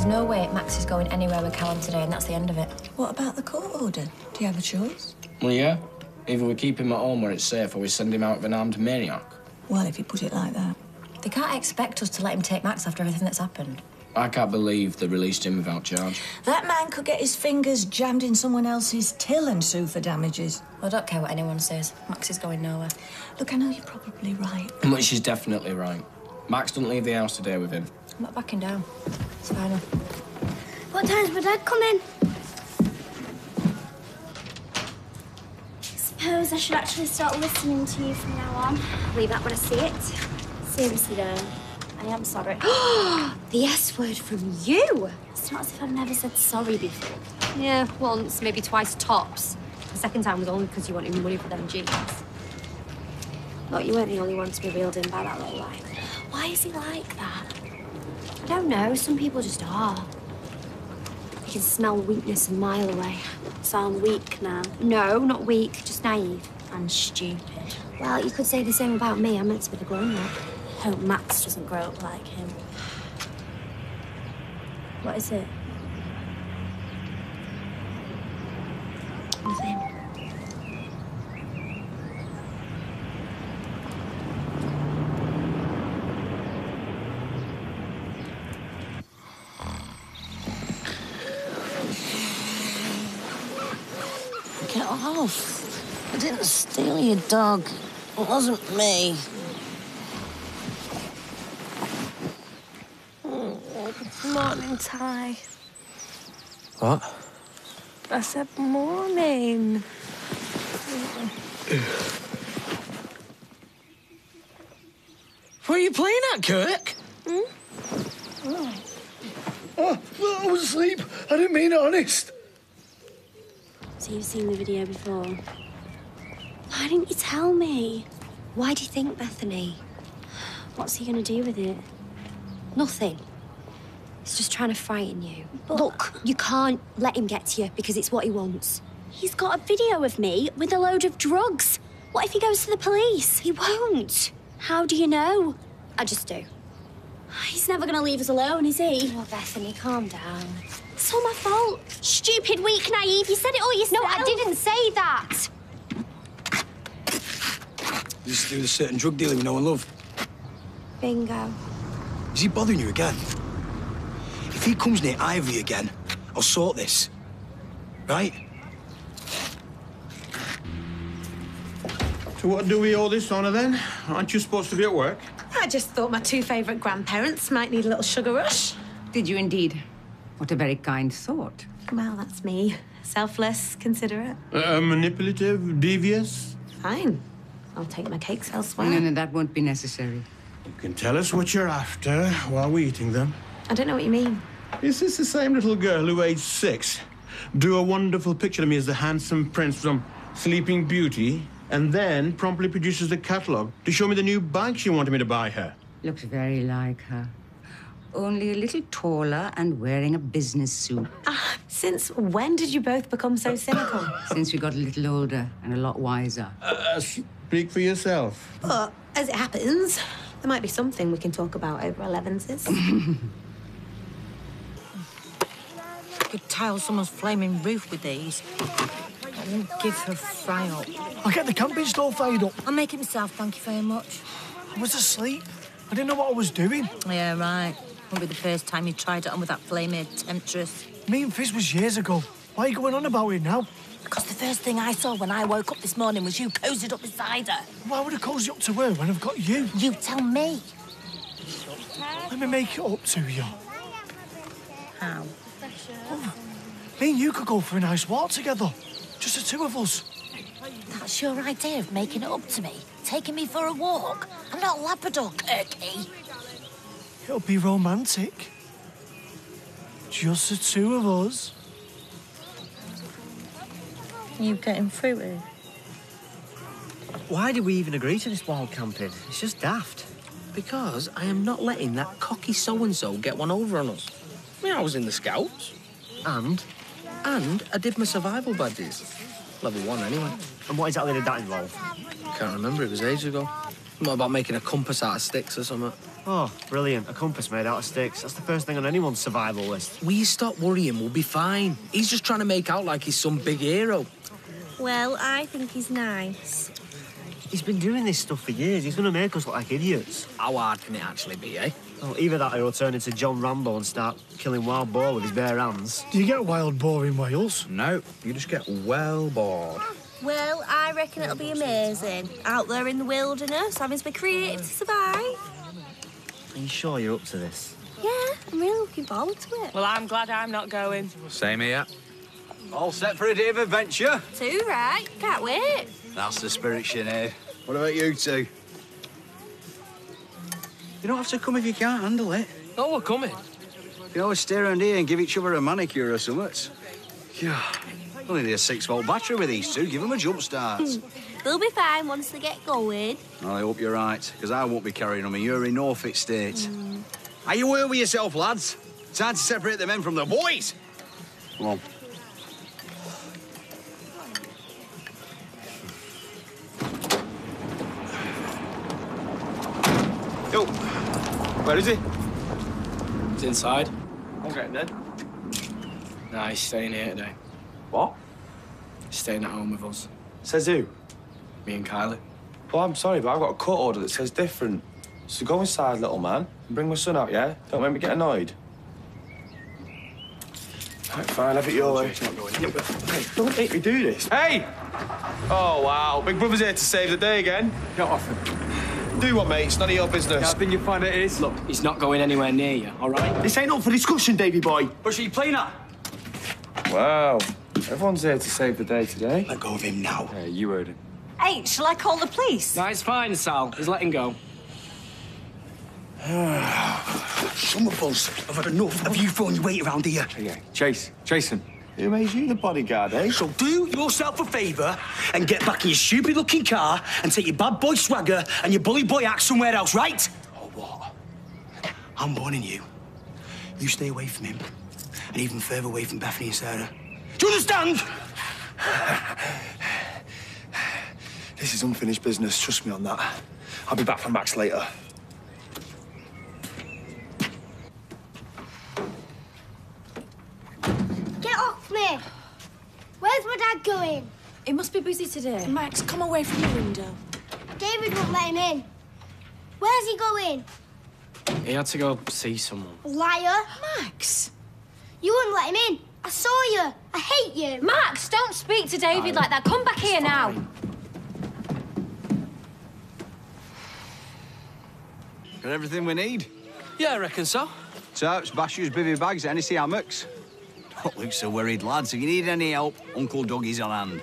There's no way Max is going anywhere with Callum today, and that's the end of it. What about the court order? Do you have a choice? Well, yeah. Either we keep him at home where it's safe, or we send him out with an armed maniac. Well, if you put it like that. They can't expect us to let him take Max after everything that's happened. I can't believe they released him without charge. That man could get his fingers jammed in someone else's till and sue for damages. I don't care what anyone says. Max is going nowhere. Look, I know you're probably right. But she's definitely right. Max doesn't leave the house today with him. I'm not backing down. It's final. What time's my dad coming? Suppose I should actually start listening to you from now on. Leave that when I see it. Seriously, though, I am sorry. The S word from you! It's not as if I've never said sorry before. Yeah, once, maybe twice tops. The second time was only because you wanted money for them jeans. Look, you weren't the only one to be reeled in by that little lie. Why is he like that? I don't know. Some people just are. You can smell weakness a mile away. So I'm weak now. No, not weak, just naive and stupid. Well, you could say the same about me. I'm meant to be the grown-up. Hope Max doesn't grow up like him. What is it? Nothing. Get off. I didn't steal your dog. It wasn't me. Morning, Ty. What? I said morning. What are you playing at, Kirk? Oh, I was asleep. I didn't mean it, honest. So you've seen the video before? Why didn't you tell me? Why do you think, Bethany? What's he gonna do with it? Nothing. He's just trying to frighten you. But look, you can't let him get to you because it's what he wants. He's got a video of me with a load of drugs. What if he goes to the police? He won't. How do you know? I just do. He's never gonna leave us alone, is he? Oh, Bethany, calm down. It's all my fault. Stupid, weak, naive. You said it all yourself. No, I didn't say that. You used to do the certain drug dealing we know and love. Bingo. Is he bothering you again? If he comes near Ivy again, I'll sort this. Right? So what do we owe this honour, then? Aren't you supposed to be at work? I just thought my two favourite grandparents might need a little sugar rush. Did you indeed? What a very kind thought. Well, that's me. Selfless, considerate. Manipulative, devious? Fine. I'll take my cakes elsewhere. No, that won't be necessary. You can tell us what you're after while we're eating them. I don't know what you mean. Is this the same little girl who, aged 6, drew a wonderful picture of me as the handsome prince from Sleeping Beauty, and then promptly produces the catalogue to show me the new bike she wanted me to buy her? Looks very like her. Only a little taller and wearing a business suit. Since when did you both become so cynical? Since we got a little older and a lot wiser. Speak for yourself. But, as it happens, there might be something we can talk about over 11s. Could tile someone's flaming roof with these. I won't give her a fry up. I'll get the camping stove fired up. I'll make it myself, thank you very much. I was asleep. I didn't know what I was doing. Yeah, right. Won't be the first time you tried it on with that flame-haired temptress. Me and Fizz was years ago. Why are you going on about it now? Because the first thing I saw when I woke up this morning was you cozied up beside her. Why would I cozy up to her when I've got you? You tell me. Let me make it up to you. How? Oh, me and you could go for a nice walk together. Just the two of us. That's your idea of making it up to me? Taking me for a walk? I'm not Labrador, Kirky. It'll be romantic. Just the two of us. You getting fruity? Why did we even agree to this wild camping? It's just daft. Because I am not letting that cocky so-and-so get one over on us. I mean, I was in the Scouts. And I did my survival badges. Level 1, anyway. And what exactly did that involve? Can't remember, it was ages ago. What about making a compass out of sticks or something? Oh, brilliant. A compass made out of sticks. That's the first thing on anyone's survival list. Will you stop worrying? We'll be fine. He's just trying to make out like he's some big hero. Well, I think he's nice. He's been doing this stuff for years. He's going to make us look like idiots. How hard can it actually be, eh? Well, either that or he'll turn into John Rambo and start killing wild boar with his bare hands. Do you get wild boar in Wales? No, you just get well bored. Well, I reckon it'll be amazing. Out there in the wilderness, having to be creative to survive. Are you sure you're up to this? Yeah, I'm really looking forward to it. Well, I'm glad I'm not going. Same here. All set for a day of adventure? Too right. Can't wait. That's the spirit, Sinead. What about you two? You don't have to come if you can't handle it. Oh, we're coming. You can always stay around here and give each other a manicure or something. Yeah. Only need a 6-volt battery with these two. Give them a jump start. They'll be fine once they get going. Well, I hope you're right, because I won't be carrying them and you're in no fit state. Are you aware with yourself, lads? Time to separate the men from the boys. Come on. Yo, where is he? He's inside. Okay, then. Nah, he's staying here today. What? He's staying at home with us. Says who? Me and Kylie. Well, I'm sorry, but I've got a court order that says different. So go inside, little man, and bring my son out, yeah? Don't make me get annoyed. Right, fine, have it your way. Hey, don't make me do this. Hey! Oh, wow. Big Brother's here to save the day again. Get off him. Do what, mate? It's none of your business. I think you find it is. Look, he's not going anywhere near you, all right? This ain't up for discussion, Davy boy. But are you playing that? Wow. Everyone's here to save the day today. Let go of him now. Yeah, you heard him. Hey, shall I call the police? No, it's fine, Sal. He's letting go. Some of us have had enough of you throwing your weight around here. Yeah, Chase. Jason. Who made you the bodyguard, eh? So do yourself a favour and get back in your stupid-looking car and take your bad boy swagger and your bully boy act somewhere else, right? Or what? I'm warning you. You stay away from him and even further away from Bethany and Sarah. Do you understand? This is unfinished business. Trust me on that. I'll be back for Max later. Get off me! Where's my dad going? He must be busy today. Max, come away from the window. David won't let him in. Where's he going? He had to go see someone. Liar. Max! You wouldn't let him in. I saw you. I hate you. Max, don't speak to David like that. Come back here now. Got everything we need? Yeah, I reckon so. Tarps, bashes, bivvy bags, any hammocks. Don't look so worried, lads. If you need any help, Uncle Dougie's on hand.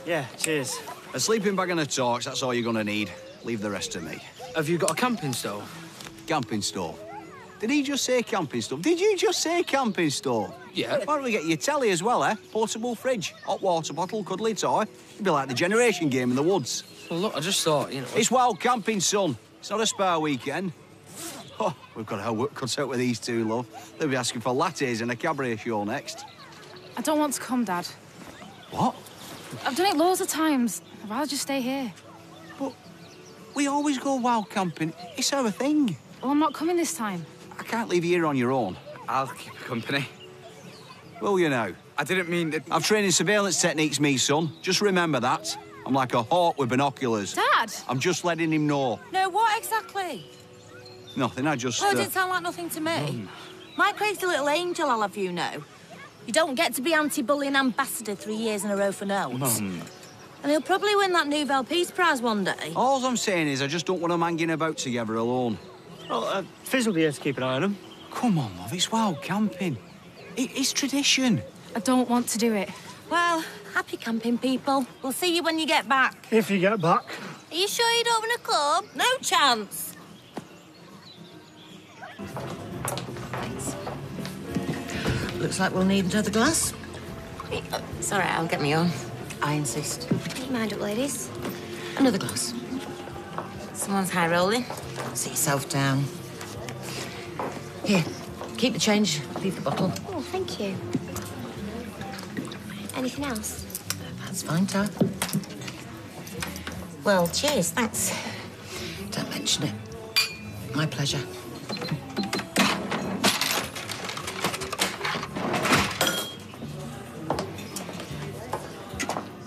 Yeah, cheers. A sleeping bag and a torch, that's all you're gonna need. Leave the rest to me. Have you got a camping stove? Camping stove? Did he just say camping stove? Did you just say camping stove? Yeah. Why don't we get your telly as well, eh? Portable fridge, hot water bottle, cuddly toy. It'd be like the generation game in the woods. Well, look, I just thought, you know... It's wild camping, son. It's not a spa weekend. Oh, we've got our work cut out with these two, love. They'll be asking for lattes and a cabaret show next. I don't want to come, Dad. What? I've done it loads of times. I'd rather just stay here. But we always go wild camping. It's our thing. Well, I'm not coming this time. I can't leave you here on your own. I'll keep you company. Will you now? I didn't mean that... I've trained in surveillance techniques, me son. Just remember that. I'm like a hawk with binoculars. Dad! I'm just letting him know. No, what exactly? Nothing, I just... Oh, it didn't sound like nothing to me. My crazy little angel, I'll have you know. You don't get to be anti-bullying ambassador 3 years in a row for notes. Mum. And he'll probably win that Nobel Peace Prize one day. All I'm saying is I just don't want them hanging about together alone. Well, Fizz will be here to keep an eye on him. Come on, love, it's wild camping. It's tradition. I don't want to do it. Well, happy camping, people. We'll see you when you get back. If you get back. Are you sure you don't want to come? No chance. Looks like we'll need another glass. It's all right, I'll get me own. I insist. Don't you mind it, ladies? Another glass. Someone's high rolling. Sit yourself down. Here, keep the change. Leave the bottle. Oh, thank you. Anything else? That's fine, Tab. Well, cheers, thanks. Don't mention it. My pleasure.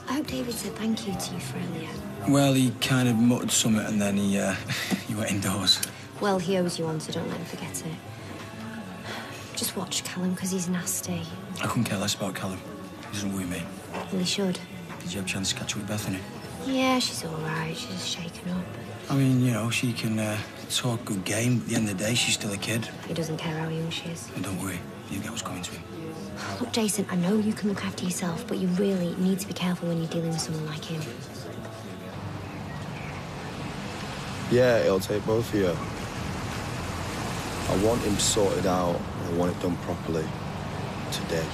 I hope David said thank you to you for earlier. Well, he kind of muttered something and then he went indoors. Well, he owes you one, so don't let him forget it. Just watch Callum, because he's nasty. I couldn't care less about Callum. He doesn't worry me. Well, he should. Did you have a chance to catch up with Bethany? Yeah, she's all right. She's just shaken up. I mean, you know, she can talk good game. At the end of the day, she's still a kid. He doesn't care how young she is. And don't worry, you get what's coming to him. Look, Jason, I know you can look after yourself, but you really need to be careful when you're dealing with someone like him. Yeah, it'll take both of you. I want him sorted out, and I want it done properly. Today.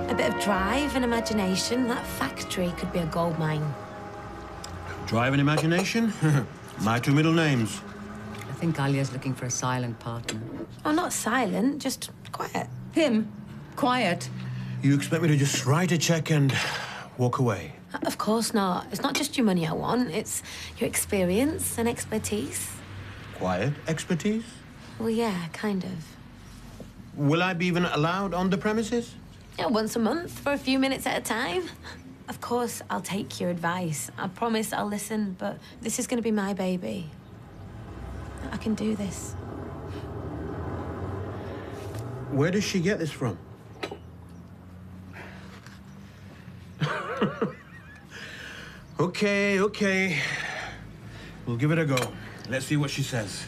A bit of drive and imagination. That factory could be a gold mine. Drive and imagination? My two middle names. I think Alia's looking for a silent partner. Oh, not silent, just quiet. Him? Quiet? You expect me to just write a check and walk away? Of course not. It's not just your money I want. It's your experience and expertise. Quiet expertise? Well, yeah, kind of. Will I be even allowed on the premises? Yeah, once a month for a few minutes at a time. Of course, I'll take your advice. I promise I'll listen, but this is going to be my baby. I can do this. Where does she get this from? Okay. We'll give it a go. Let's see what she says.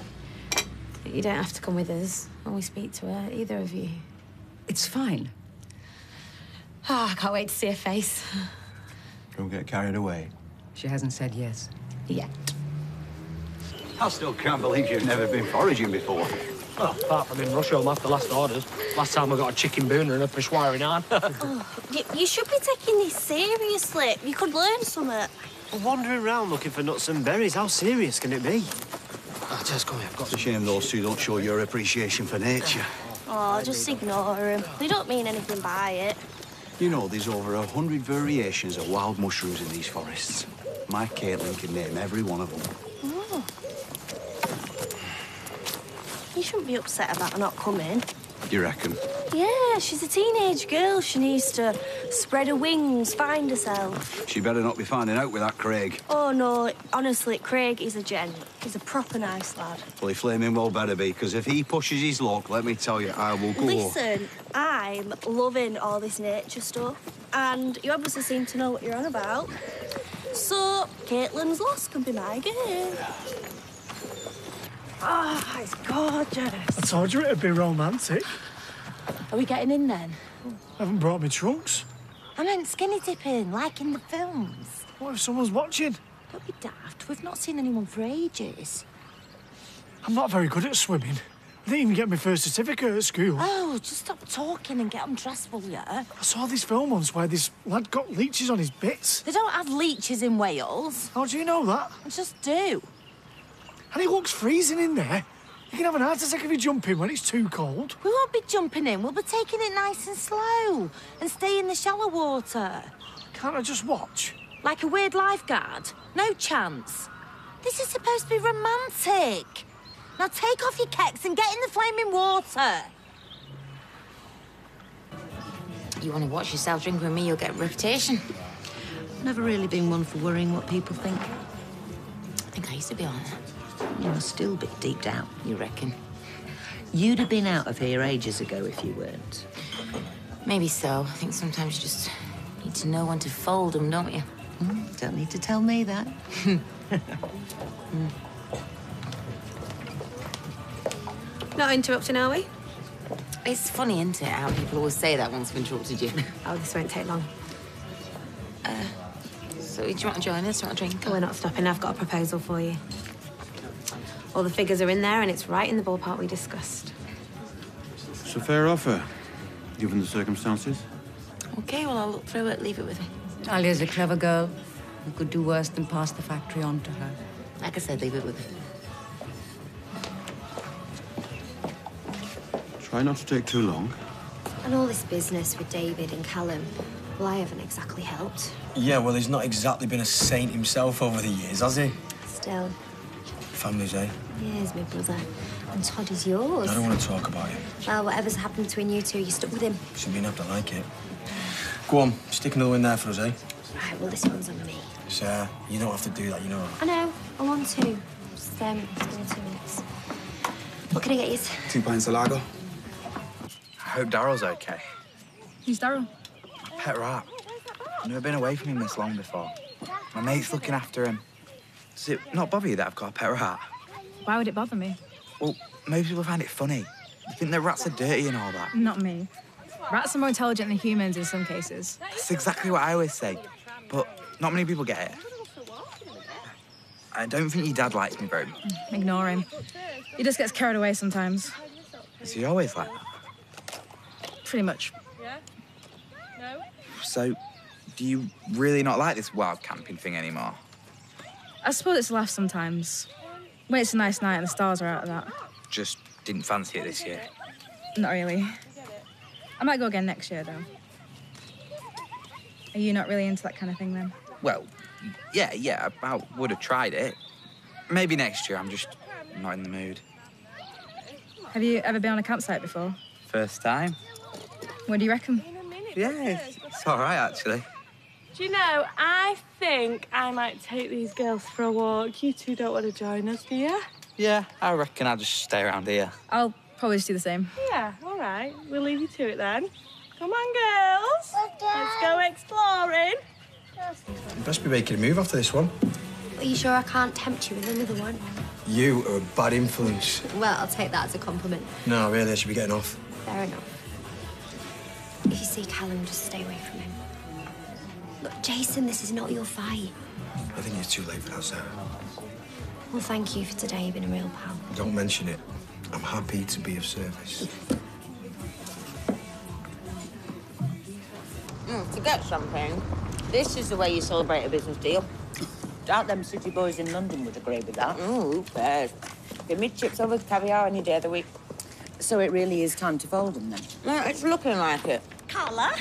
You don't have to come with us when we speak to her, either of you. It's fine. I can't wait to see her face. Don't get carried away. She hasn't said yes. Yet. I still can't believe you've never been foraging before. Well, apart from in Russia after last orders. Last time I got a chicken booner and a peshwari naan. You should be taking this seriously. You could learn something. Wandering around looking for nuts and berries, how serious can it be? Oh, just come here. It's a shame those two don't show your appreciation for nature. Oh, just ignore them. They don't mean anything by it. You know, there's over 100 variations of wild mushrooms in these forests. My Caitlin can name every one of them. Oh. You shouldn't be upset about her not coming. You reckon? Yeah, she's a teenage girl. She needs to spread her wings, find herself. She better not be finding out with that Craig. Oh, no. Honestly, Craig is a gent. He's a proper nice lad. Well, he flaming well better be, because if he pushes his luck, let me tell you, I will go. Listen, I'm loving all this nature stuff, and you obviously seem to know what you're on about. So, Caitlin's loss can be my game. Ah, it's gorgeous. I told you it'd be romantic. Are we getting in then? I haven't brought me trunks. I meant skinny dipping, like in the films. What if someone's watching? Don't be daft. We've not seen anyone for ages. I'm not very good at swimming. I didn't even get my first certificate at school. Oh, just stop talking and get undressed, will ya? I saw this film once where this lad got leeches on his bits. They don't have leeches in Wales. How do you know that? I just do. And it looks freezing in there. You can have an heart attack if you jump in when it's too cold. We won't be jumping in. We'll be taking it nice and slow and stay in the shallow water. Can't I just watch? Like a weird lifeguard? No chance. This is supposed to be romantic. Now take off your kecks and get in the flaming water. You want to watch yourself drink with me, you'll get a reputation. Never really been one for worrying what people think. I think I used to be on. You must still be deep down, you reckon? You'd have been out of here ages ago if you weren't. Maybe so. I think sometimes you just need to know when to fold them, don't you? Don't need to tell me that. Not interrupting, are we? It's funny, isn't it, how people always say that once I've interrupted you. Oh, this won't take long. So do you want to join us? Do you want a drink? We're not stopping. I've got a proposal for you. All the figures are in there, and it's right in the ballpark we discussed. It's a fair offer, given the circumstances. OK, well, I'll look through it. Leave it with me. Alia's a clever girl. You could do worse than pass the factory on to her. Like I said, leave it with me. Try not to take too long. And all this business with David and Callum, well, I haven't exactly helped. Yeah, well, he's not exactly been a saint himself over the years, has he? Still, Family's, eh? here's my brother. And Todd is yours. I don't want to talk about him. Well, whatever's happened between you two, you stuck with him. Shouldn't be enough to like it. Go on, stick another one there for us, eh? Right, well, this one's on me. Sir, you don't have to do that, you know. I know, I want to. Just, give me 2 minutes. What can I get you? 2 pints of lager. I hope Daryl's okay. Who's Daryl? Pet rat. I've never been away from him this long before. My mate's looking after him. Does it not bother you that I've got a pet rat? Why would it bother me? Well, most people find it funny. They think that rats are dirty and all that. Not me. Rats are more intelligent than humans in some cases. That's exactly what I always say. But not many people get it. I don't think your dad likes me very much. Ignore him. He just gets carried away sometimes. Is he always like that? Pretty much. So, do you really not like this wild camping thing anymore? I suppose it's a laugh sometimes. When it's a nice night and the stars are out of that. Just didn't fancy it this year. Not really. I might go again next year, though. Are you not really into that kind of thing, then? Well, yeah, I would have tried it. Maybe next year, I'm just not in the mood. Have you ever been on a campsite before? First time? What do you reckon? Yeah, it's all right, actually. Do you know, I think I might take these girls for a walk. You two don't want to join us, do you? Yeah, I reckon I'll just stay around here. I'll probably just do the same. Yeah, all right. We'll leave you to it then. Come on, girls. Let's go exploring. You best be making a move after this one. Are you sure I can't tempt you with another one? You are a bad influence. Well, I'll take that as a compliment. No, really, I should be getting off. Fair enough. If you see Callum, just stay away from him. Look, Jason, this is not your fight. I think it's too late for that, Sarah. Well, thank you for today. You've been a real pal. Don't mention it. I'm happy to be of service. To get something, this is the way you celebrate a business deal. Doubt them city boys in London would agree with that. Who cares? Give me chips over caviar any day of the week. So it really is time to fold them, then? Well, it's looking like it. Carla,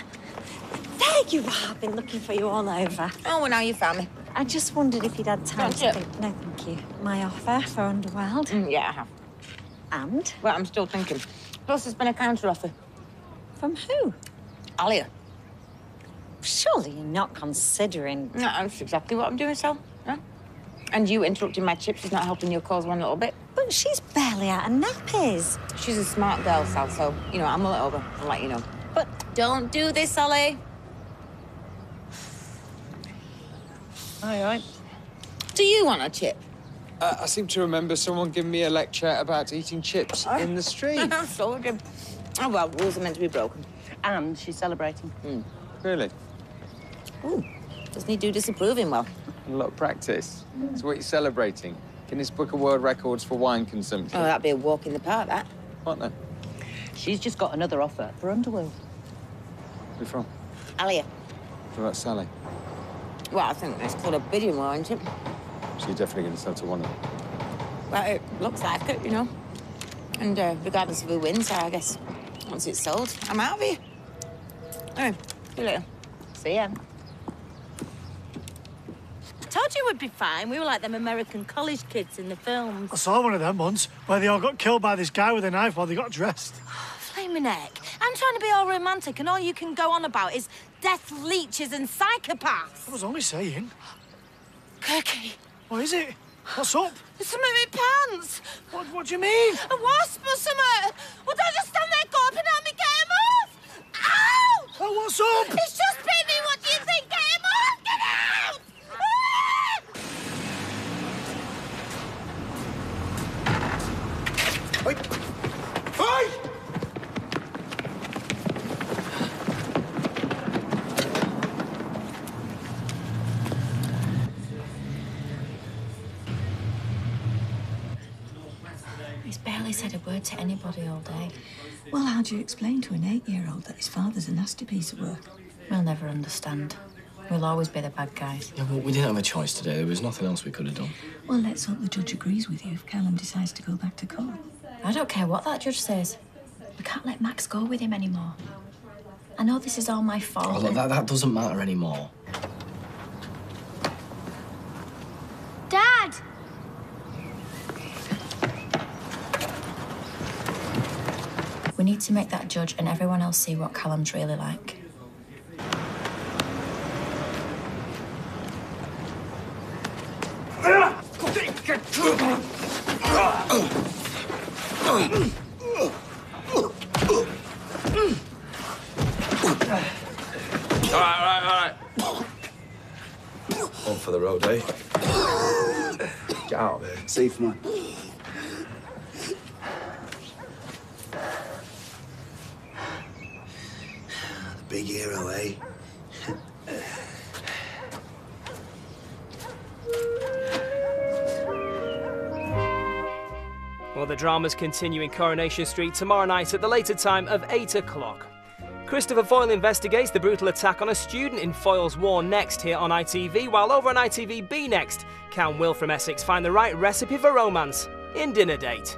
there you are. I've been looking for you all over. Oh, well, now you found me. I just wondered if you'd had time Don't to you? think. No, thank you. My offer for Underworld. Yeah, I have. And? Well, I'm still thinking. Plus, there's been a counter offer. From who? Alia. Surely you're not considering... No, that's exactly what I'm doing, Sal. Yeah? And you interrupting my chips is not helping your cause one little bit. But she's barely out of nappies. She's a smart girl, Sal, so, you know, I'm a little over. I'll let you know. But don't do this, Sally. All right. Do you want a chip? I seem to remember someone giving me a lecture about eating chips in the street. So good. Oh, well, rules are meant to be broken. And she's celebrating. Really? Ooh, doesn't he do disapproving well? A lot of practice. So what are you celebrating? Guinness Book of World Records for wine consumption. Oh, that'd be a walk in the park, that. What then? She's just got another offer for Underworld. Where you from? Alia. What about Sally? Well, I think it's called a bidding war, isn't it? She's definitely going to sell to one of them. Well, it looks like it, you know. And regardless of who wins, I guess once it's sold, I'm out of here. Anyway, see you later. See ya. Told you we'd be fine. We were like them American college kids in the films. I saw one of them once where they all got killed by this guy with a knife while they got dressed. Flaming heck. I'm trying to be all romantic and all you can go on about is death leeches and psychopaths. I was only saying. Kirky. What is it? What's up? There's something in my pants. What do you mean? A wasp or something. Well, don't just stand there gawping at me. Get him off. Ow! Oh, what's up? It's just bit me. What do you think? Get him off. Get out! Hey! He's barely said a word to anybody all day. Well, how do you explain to an 8-year-old that his father's a nasty piece of work? We'll never understand. We'll always be the bad guys. Yeah, well, we didn't have a choice today. There was nothing else we could have done. Well, let's hope the judge agrees with you if Callum decides to go back to court. I don't care what that judge says. We can't let Max go with him anymore. I know this is all my fault. Oh, look, that doesn't matter anymore. Dad! We need to make that judge and everyone else see what Callum's really like. All right. One for the road, eh? Get out of here. Safe, man. The big hero, eh? Well, the dramas continue in Coronation Street tomorrow night at the later time of 8 o'clock. Christopher Foyle investigates the brutal attack on a student in Foyle's War next here on ITV, while over on ITV B next, Cal and Will from Essex find the right recipe for romance in Dinner Date.